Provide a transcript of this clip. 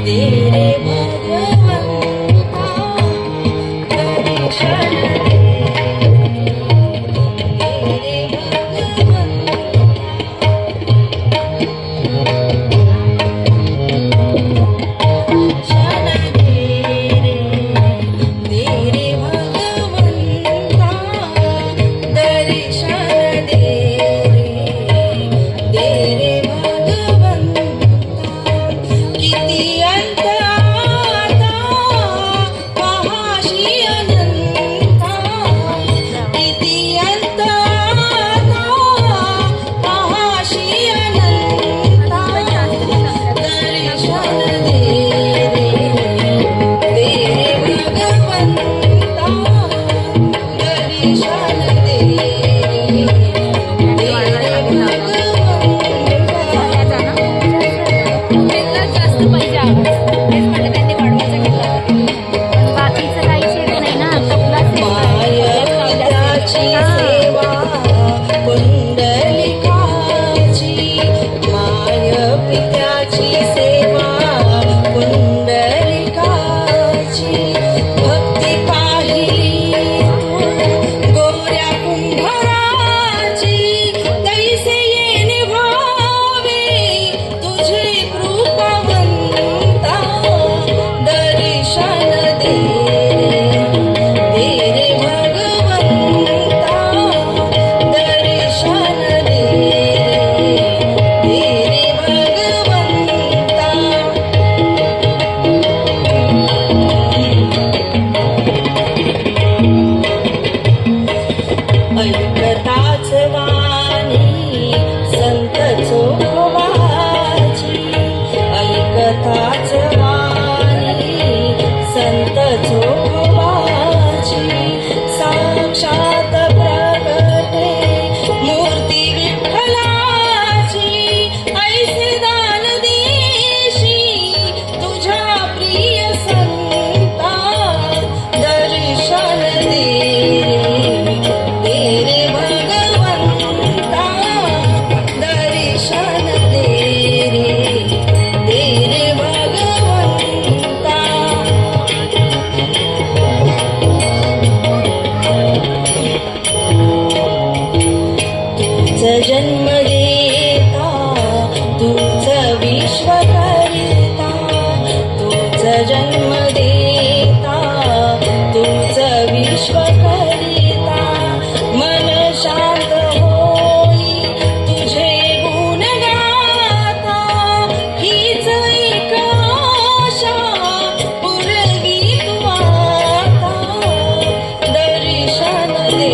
तेरे भगवंता दर्शन दे, तेरे दर्शन दे रे, तेरे भगवंता दर्शन दे रे, तेरे किती अंत आता महाशी अनंता, किती अंत आता महाशी अनंता, दर्शन दे रे, तेरे भगवंता दर्शन दे रे, तेरे सेवा पुंडलिकाची, माय पित्याची सेवा पुंडलिकाची, भक्ती पाहिली गोऱ्या कुंभाराची, तैसे येणे भावे तुझे कृपावंता, दर्शन दे तेरे भगवंता दर्शन दे, तेरे भगवंता ऐकताच वाणी संत चोखवाची, ऐकताच वाणी संत चोखवाची, साक्षात प्रगटे मूर्ती विठ्ठलाची, ऐसे दान देशी तुझ्या प्रिय संता, दर्शन दे तेरे भगवंता दर्शन दे रे, तेरे भगवंता तुझ जन्म देता तुझ विश्व करता, तुझ जन्म देता तुझ विश्व करता, मन शांत होई तुझे गुण गाता, हीच एक आशा पुरवी तू आता, दर्शन दे